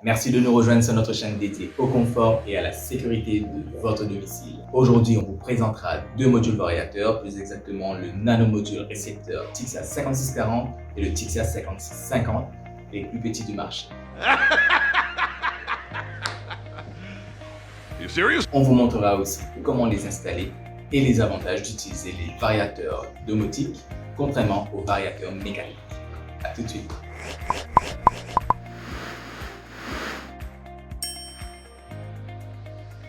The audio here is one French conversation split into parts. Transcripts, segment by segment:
Merci de nous rejoindre sur notre chaîne dédiée au confort et à la sécurité de votre domicile. Aujourd'hui, on vous présentera deux modules variateurs, plus exactement le nanomodule récepteur Tixia 5640 et le Tixia 5650, les plus petits du marché. On vous montrera aussi comment les installer et les avantages d'utiliser les variateurs domotiques contrairement aux variateurs mécaniques. A tout de suite.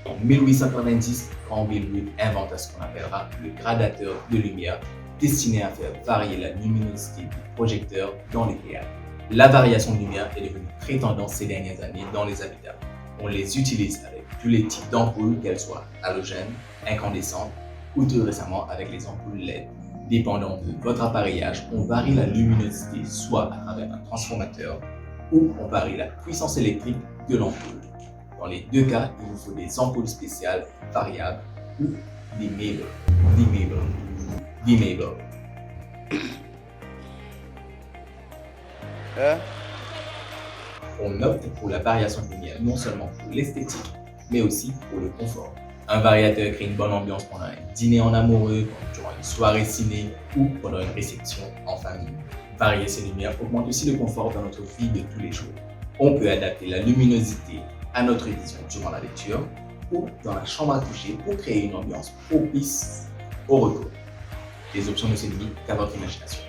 En 1890, Frank Willard inventa ce qu'on appellera le gradateur de lumière destiné à faire varier la luminosité du projecteur dans les théâtres. La variation de lumière est devenue très tendance ces dernières années dans les habitats. On les utilise avec tous les types d'ampoules, qu'elles soient halogènes, incandescentes ou tout récemment avec les ampoules LED. Dépendant de votre appareillage, on varie la luminosité soit à travers un transformateur ou on varie la puissance électrique de l'ampoule. Dans les deux cas, il vous faut des ampoules spéciales variables ou des Mabel. On opte pour la variation de lumière non seulement pour l'esthétique, mais aussi pour le confort. Un variateur crée une bonne ambiance pendant un dîner en amoureux, durant une soirée ciné ou pendant une réception en famille. Varier ces lumières augmente aussi le confort dans notre vie de tous les jours. On peut adapter la luminosité à notre vision durant la lecture ou dans la chambre à coucher pour créer une ambiance propice au repos. Les options ne se limitent qu'à votre imagination.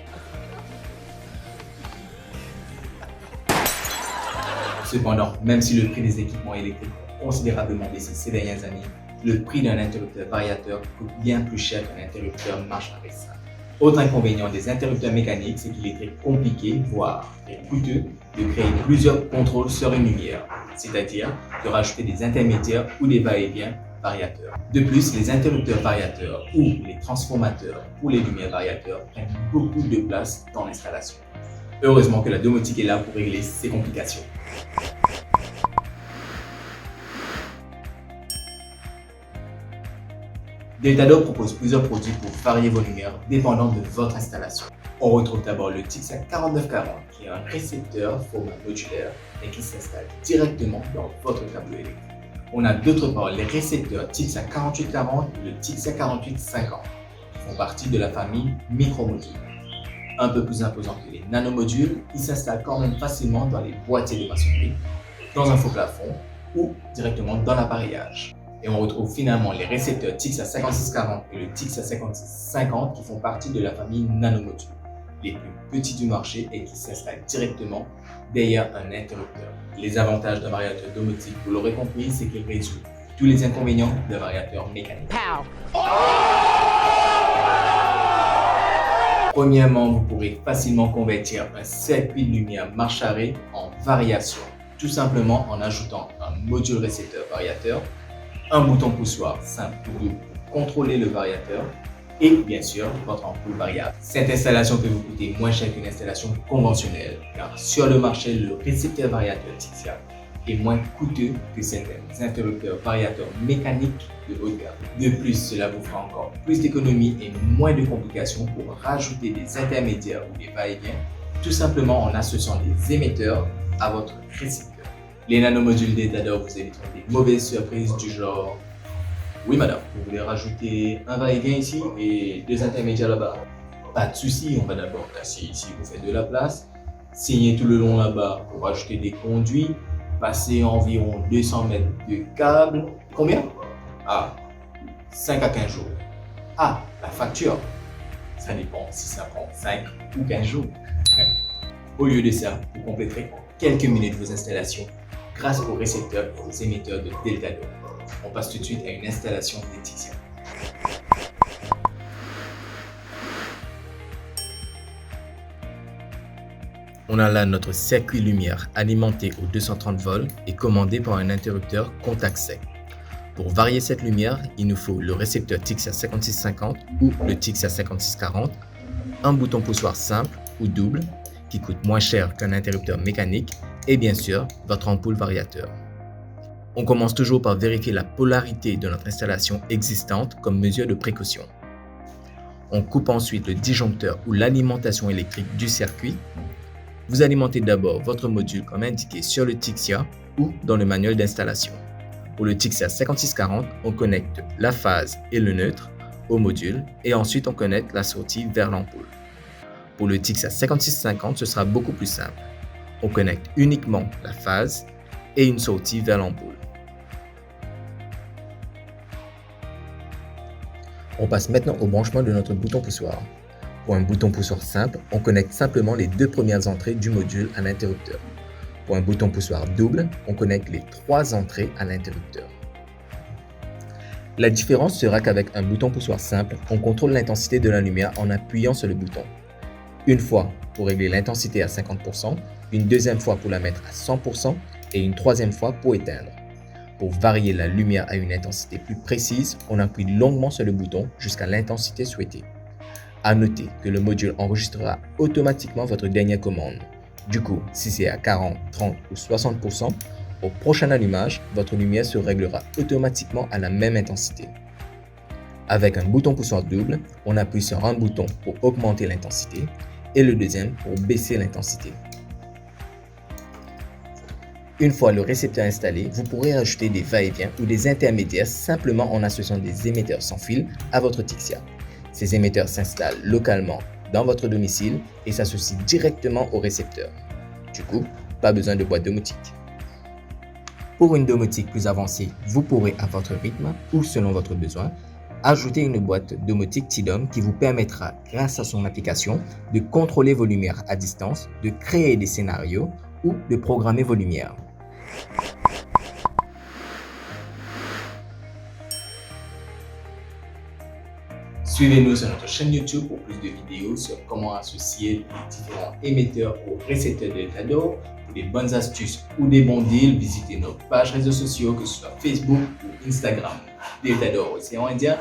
Cependant, même si le prix des équipements électriques a considérablement baissé ces dernières années, le prix d'un interrupteur variateur coûte bien plus cher qu'un interrupteur marche-arrêt simple. Autre inconvénient des interrupteurs mécaniques, c'est qu'il est très compliqué, voire très coûteux, de créer plusieurs contrôles sur une lumière, c'est-à-dire de rajouter des intermédiaires ou des va-et-vient variateurs. De plus, les interrupteurs variateurs ou les transformateurs pour les lumières variateurs prennent beaucoup de place dans l'installation. Heureusement que la domotique est là pour régler ces complications. Deltador propose plusieurs produits pour varier vos lumières dépendant de votre installation. On retrouve d'abord le Tixia 4940 qui est un récepteur format modulaire et qui s'installe directement dans votre tableau électrique. On a d'autre part les récepteurs Tixia 4840 et le Tixia 4850 qui font partie de la famille micromodules. Un peu plus imposants que les nanomodules, ils s'installent quand même facilement dans les boîtiers de maçonnerie, dans un faux plafond ou directement dans l'appareillage. Et on retrouve finalement les récepteurs Tixia 5640 et le Tixia 5650 qui font partie de la famille nanomodules, les plus petits du marché et qui s'installent directement derrière un interrupteur. Les avantages d'un variateur domotique, vous l'aurez compris, c'est qu'il résout tous les inconvénients d'un variateur mécanique. Premièrement, vous pourrez facilement convertir un circuit de lumière marche-arrêt en variation, tout simplement en ajoutant un module récepteur variateur, un bouton poussoir simple pour contrôler le variateur et bien sûr votre ampoule variable. Cette installation peut vous coûter moins cher qu'une installation conventionnelle car sur le marché, le récepteur variateur Tixia est moins coûteux que certains interrupteurs variateurs mécaniques de haut de gamme. De plus, cela vous fera encore plus d'économies et moins de complications pour rajouter des intermédiaires ou des va-et-vient, tout simplement en associant des émetteurs à votre récepteur. Les nanomodules Deltador vous éviteront des mauvaises surprises du genre « Oui madame, vous voulez rajouter un va-et-vient ici et deux intermédiaires là-bas ?» Pas de souci, on va d'abord casser ici pour faire de la place, signer tout le long là-bas pour rajouter des conduits, passer environ 200 mètres de câbles. Combien? Ah, 5 à 15 jours. Ah, la facture? Ça dépend si ça prend 5 ou 15 jours. Au lieu de ça, vous compléterez en quelques minutes vos installations grâce aux récepteurs et aux émetteurs de Deltador. On passe tout de suite à une installation des Tixia. On a là notre circuit lumière alimenté aux 230 volts et commandé par un interrupteur contact sec. Pour varier cette lumière, il nous faut le récepteur Tixia 5650 ou le Tixia 5640, un bouton poussoir simple ou double qui coûte moins cher qu'un interrupteur mécanique et bien sûr votre ampoule variateur. On commence toujours par vérifier la polarité de notre installation existante comme mesure de précaution. On coupe ensuite le disjoncteur ou l'alimentation électrique du circuit. Vous alimentez d'abord votre module comme indiqué sur le Tixia ou dans le manuel d'installation. Pour le TICSA 5640, on connecte la phase et le neutre au module et ensuite on connecte la sortie vers l'ampoule. Pour le TICSA 5650, ce sera beaucoup plus simple. On connecte uniquement la phase et une sortie vers l'ampoule. On passe maintenant au branchement de notre bouton poussoir. Pour un bouton poussoir simple, on connecte simplement les deux premières entrées du module à l'interrupteur. Pour un bouton poussoir double, on connecte les trois entrées à l'interrupteur. La différence sera qu'avec un bouton poussoir simple, on contrôle l'intensité de la lumière en appuyant sur le bouton. Une fois pour régler l'intensité à 50%, une deuxième fois pour la mettre à 100% et une troisième fois pour éteindre. Pour varier la lumière à une intensité plus précise, on appuie longuement sur le bouton jusqu'à l'intensité souhaitée. À noter que le module enregistrera automatiquement votre dernière commande. Du coup, si c'est à 40, 30 ou 60%, au prochain allumage, votre lumière se réglera automatiquement à la même intensité. Avec un bouton poussoir double, on appuie sur un bouton pour augmenter l'intensité et le deuxième pour baisser l'intensité. Une fois le récepteur installé, vous pourrez ajouter des va-et-vient ou des intermédiaires simplement en associant des émetteurs sans fil à votre TICSA. Ces émetteurs s'installent localement dans votre domicile et s'associent directement au récepteur. Du coup, pas besoin de boîte domotique. Pour une domotique plus avancée, vous pourrez à votre rythme ou selon votre besoin, ajouter une boîte domotique TIDOM qui vous permettra, grâce à son application, de contrôler vos lumières à distance, de créer des scénarios ou de programmer vos lumières. Suivez-nous sur notre chaîne YouTube pour plus de vidéos sur comment associer les différents émetteurs au récepteur de Deltador. Pour des bonnes astuces ou des bons deals, visitez nos pages réseaux sociaux, que ce soit Facebook ou Instagram, Deltador Océan Indien.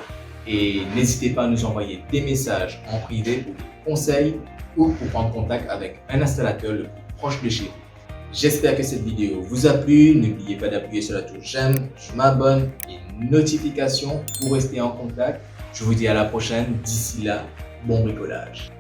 Et n'hésitez pas à nous envoyer des messages en privé pour des conseils ou pour prendre contact avec un installateur le plus proche de chez vous. J'espère que cette vidéo vous a plu. N'oubliez pas d'appuyer sur la touche j'aime, je m'abonne et notification pour rester en contact. Je vous dis à la prochaine. D'ici là, bon bricolage.